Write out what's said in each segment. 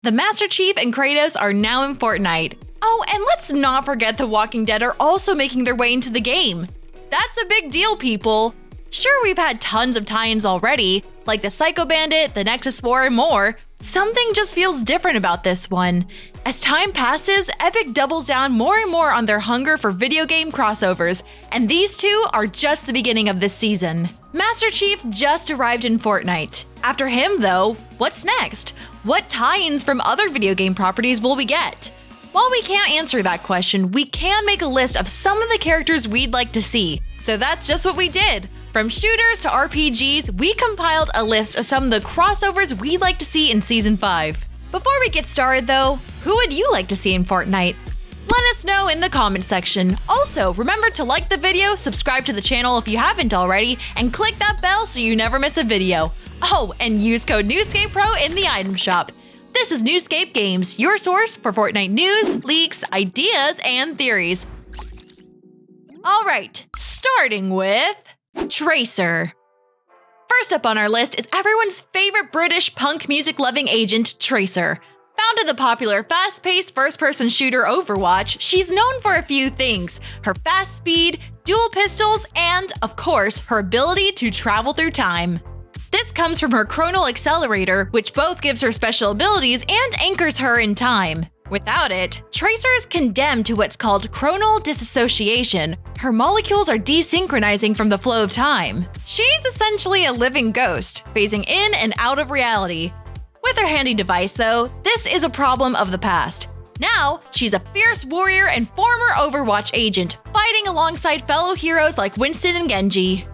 The Master Chief and Kratos are now in Fortnite. Oh, and let's not forget The Walking Dead are also making their way into the game. That's a big deal, people. Sure, we've had tons of tie-ins already, like the Psycho Bandit, the Nexus War, and more. Something just feels different about this one. As time passes, Epic doubles down more and more on their hunger for video game crossovers, and these two are just the beginning of this season. Master Chief just arrived in Fortnite. After him, though, what's next? What tie-ins from other video game properties will we get? While we can't answer that question, we can make a list of some of the characters we'd like to see. So that's just what we did. From shooters to RPGs, we compiled a list of some of the crossovers we'd like to see in Season 5. Before we get started though, who would you like to see in Fortnite? Let us know in the comment section. Also, remember to like the video, subscribe to the channel if you haven't already, and click that bell so you never miss a video. Oh, and use code NewScapePro in the item shop. This is NewScapeGames, your source for Fortnite news, leaks, ideas, and theories. Alright, starting with Tracer. First up on our list is everyone's favorite British punk music-loving agent, Tracer. Found in the popular fast-paced first-person shooter Overwatch, she's known for a few things: her fast speed, dual pistols, and, of course, her ability to travel through time. This comes from her chronal accelerator, which both gives her special abilities and anchors her in time. Without it, Tracer is condemned to what's called chronal disassociation. Her molecules are desynchronizing from the flow of time. She's essentially a living ghost, phasing in and out of reality. With her handy device, though, this is a problem of the past. Now, she's a fierce warrior and former Overwatch agent, fighting alongside fellow heroes like Winston and Genji.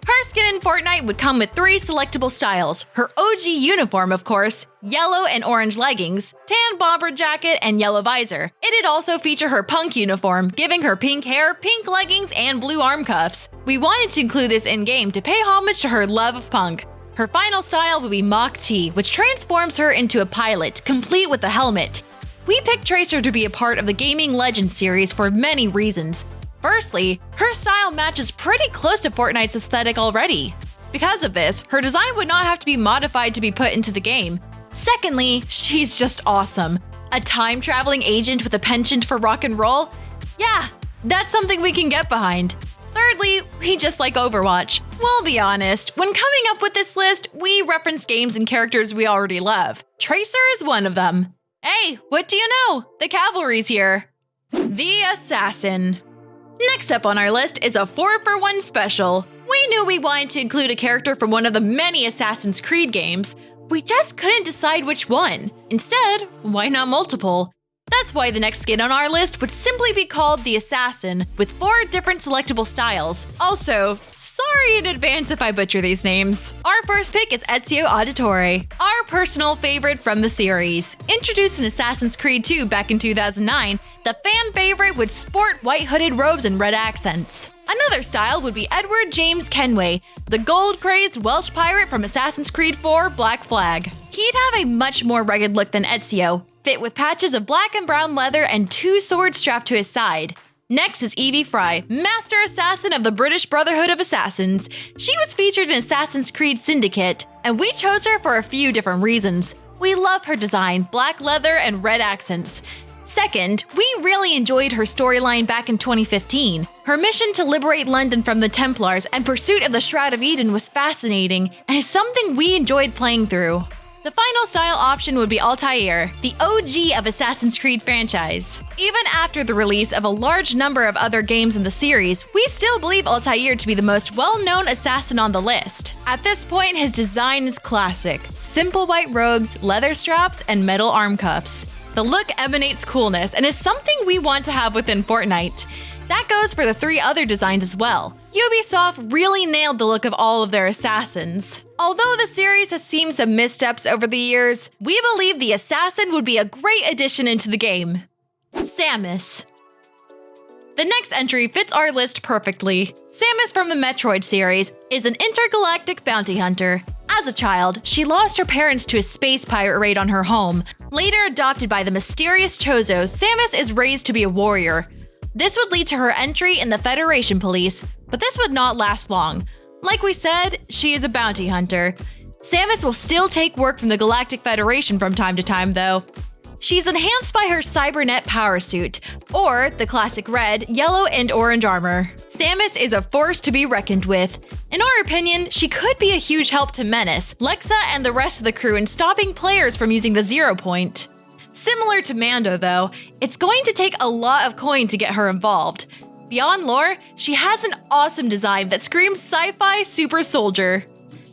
Her skin in Fortnite would come with 3 selectable styles: her OG uniform, of course, yellow and orange leggings, tan bomber jacket, and yellow visor. It'd also feature her punk uniform, giving her pink hair, pink leggings, and blue arm cuffs. We wanted to include this in-game to pay homage to her love of punk. Her final style would be Mach T, which transforms her into a pilot, complete with a helmet. We picked Tracer to be a part of the Gaming Legends series for many reasons. Firstly, her style matches pretty close to Fortnite's aesthetic already. Because of this, her design would not have to be modified to be put into the game. Secondly, she's just awesome. A time-traveling agent with a penchant for rock and roll? Yeah, that's something we can get behind. Thirdly, we just like Overwatch. We'll be honest, when coming up with this list, we reference games and characters we already love. Tracer is one of them. Hey, what do you know? The cavalry's here. The Assassin. Next up on our list is a 4-for-1 special. We knew we wanted to include a character from one of the many Assassin's Creed games. We just couldn't decide which one. Instead, why not multiple? That's why the next skin on our list would simply be called the Assassin, with 4 different selectable styles. Also, sorry in advance if I butcher these names. Our first pick is Ezio Auditore, our personal favorite from the series. Introduced in Assassin's Creed 2 back in 2009, the fan favorite would sport white hooded robes and red accents. Another style would be Edward James Kenway, the gold-crazed Welsh pirate from Assassin's Creed 4 Black Flag. He'd have a much more rugged look than Ezio, fit with patches of black and brown leather and 2 swords strapped to his side. Next is Evie Fry, Master Assassin of the British Brotherhood of Assassins. She was featured in Assassin's Creed Syndicate, and we chose her for a few different reasons. We love her design, black leather and red accents. Second, we really enjoyed her storyline back in 2015. Her mission to liberate London from the Templars and pursuit of the Shroud of Eden was fascinating, and is something we enjoyed playing through. The final style option would be Altair, the OG of Assassin's Creed franchise. Even after the release of a large number of other games in the series, we still believe Altair to be the most well-known assassin on the list. At this point, his design is classic: simple white robes, leather straps, and metal arm cuffs. The look emanates coolness and is something we want to have within Fortnite. That goes for the 3 other designs as well. Ubisoft really nailed the look of all of their assassins. Although the series has seen some missteps over the years, we believe the Assassin would be a great addition into the game. Samus. The next entry fits our list perfectly. Samus from the Metroid series is an intergalactic bounty hunter. As a child, she lost her parents to a space pirate raid on her home. Later adopted by the mysterious Chozo, Samus is raised to be a warrior. This would lead to her entry in the Federation Police, but this would not last long. Like we said, she is a bounty hunter. Samus will still take work from the Galactic Federation from time to time, though. She's enhanced by her Cybernet power suit, or the classic red, yellow, and orange armor. Samus is a force to be reckoned with. In our opinion, she could be a huge help to Menace, Lexa, and the rest of the crew in stopping players from using the Zero Point. Similar to Mando, though, it's going to take a lot of coin to get her involved. Beyond lore, she has an awesome design that screams sci-fi super soldier.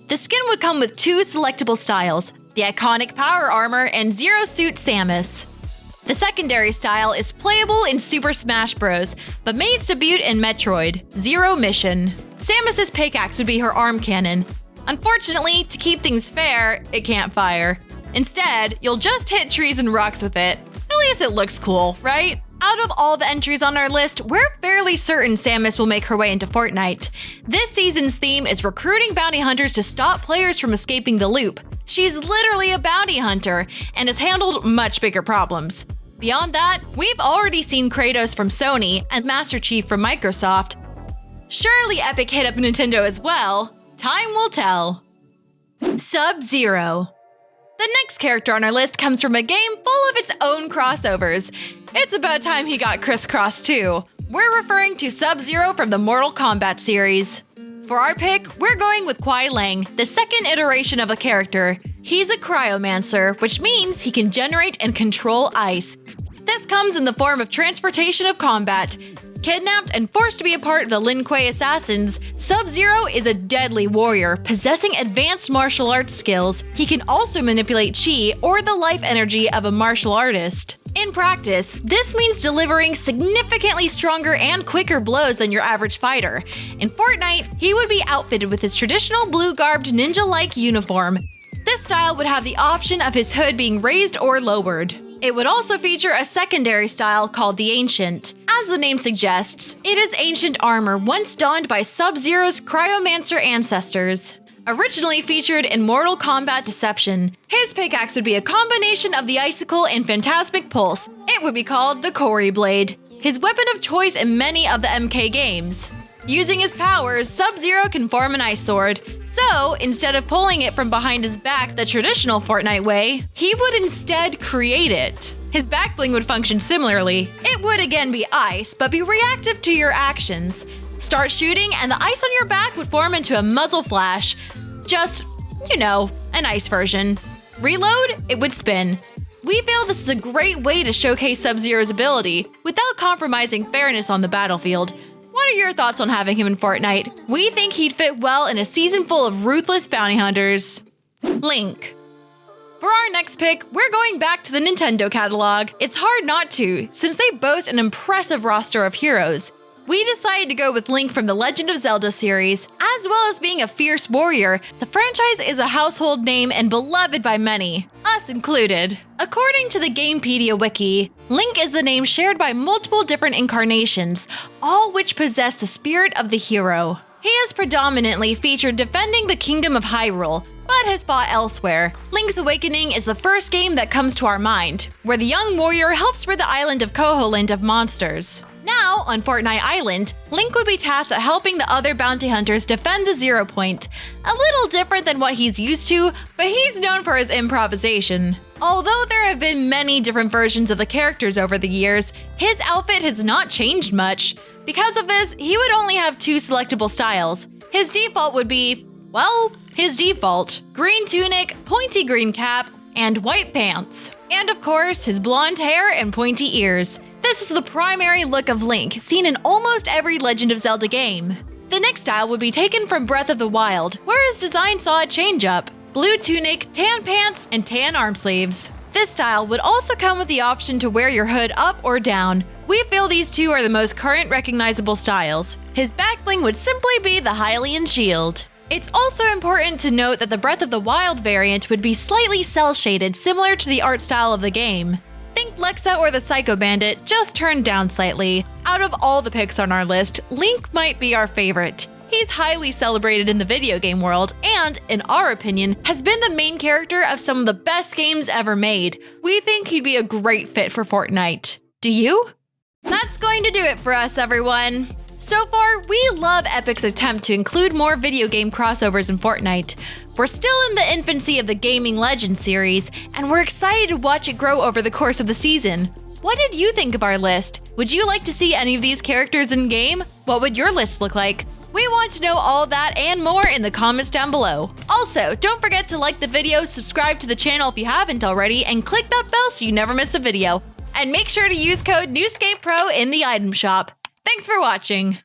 The skin would come with 2 selectable styles, the iconic power armor and Zero Suit Samus. The secondary style is playable in Super Smash Bros., but made its debut in Metroid, Zero Mission. Samus's pickaxe would be her arm cannon. Unfortunately, to keep things fair, it can't fire. Instead, you'll just hit trees and rocks with it. At least it looks cool, right? Out of all the entries on our list, we're fairly certain Samus will make her way into Fortnite. This season's theme is recruiting bounty hunters to stop players from escaping the loop. She's literally a bounty hunter and has handled much bigger problems. Beyond that, we've already seen Kratos from Sony and Master Chief from Microsoft. Surely Epic hit up Nintendo as well. Time will tell. SubZero. The next character on our list comes from a game full of its own crossovers. It's about time he got crisscrossed too. We're referring to SubZero from the Mortal Kombat series. For our pick, we're going with Kuai Lang, the second iteration of the character. He's a cryomancer, which means he can generate and control ice. This comes in the form of transportation of combat. Kidnapped and forced to be a part of the Lin Kuei assassins, SubZero is a deadly warrior, possessing advanced martial arts skills. He can also manipulate chi, or the life energy of a martial artist. In practice, this means delivering significantly stronger and quicker blows than your average fighter. In Fortnite, he would be outfitted with his traditional blue-garbed ninja-like uniform. This style would have the option of his hood being raised or lowered. It would also feature a secondary style called the Ancient. As the name suggests, it is ancient armor once donned by SubZero's cryomancer ancestors. Originally featured in Mortal Kombat Deception, his pickaxe would be a combination of the Icicle and Phantasmic Pulse. It would be called the Cory Blade, his weapon of choice in many of the MK games. Using his powers, SubZero can form an ice sword. So, instead of pulling it from behind his back the traditional Fortnite way, he would instead create it. His back bling would function similarly. It would again be ice, but be reactive to your actions. Start shooting and the ice on your back would form into a muzzle flash. Just, an ice version. Reload, it would spin. We feel this is a great way to showcase SubZero's ability without compromising fairness on the battlefield. What are your thoughts on having him in Fortnite? We think he'd fit well in a season full of ruthless bounty hunters. Link. For our next pick, we're going back to the Nintendo catalog. It's hard not to, since they boast an impressive roster of heroes. We decided to go with Link from the Legend of Zelda series. As well as being a fierce warrior, the franchise is a household name and beloved by many, us included. According to the Gamepedia wiki, Link is the name shared by multiple different incarnations, all which possess the spirit of the hero. He is predominantly featured defending the Kingdom of Hyrule, but has fought elsewhere. Link's Awakening is the first game that comes to our mind, where the young warrior helps rid the island of Koholint of monsters. Now, on Fortnite Island, Link would be tasked at helping the other bounty hunters defend the Zero Point. A little different than what he's used to, but he's known for his improvisation. Although there have been many different versions of the characters over the years, his outfit has not changed much. Because of this, he would only have 2 selectable styles. His default would be, his default. Green tunic, pointy green cap, and white pants. And of course, his blonde hair and pointy ears. This is the primary look of Link, seen in almost every Legend of Zelda game. The next style would be taken from Breath of the Wild, where his design saw a change-up. Blue tunic, tan pants, and tan arm sleeves. This style would also come with the option to wear your hood up or down. We feel these 2 are the most current recognizable styles. His back bling would simply be the Hylian shield. It's also important to note that the Breath of the Wild variant would be slightly cel-shaded, similar to the art style of the game. Think Lexa or the Psycho Bandit, just turned down slightly. Out of all the picks on our list, Link might be our favorite. He's highly celebrated in the video game world and, in our opinion, has been the main character of some of the best games ever made. We think he'd be a great fit for Fortnite. Do you? That's going to do it for us, everyone. So far, we love Epic's attempt to include more video game crossovers in Fortnite. We're still in the infancy of the Gaming Legends series, and we're excited to watch it grow over the course of the season. What did you think of our list? Would you like to see any of these characters in-game? What would your list look like? We want to know all that and more in the comments down below. Also, don't forget to like the video, subscribe to the channel if you haven't already, and click that bell so you never miss a video. And make sure to use code NewScapePro in the item shop. Thanks for watching!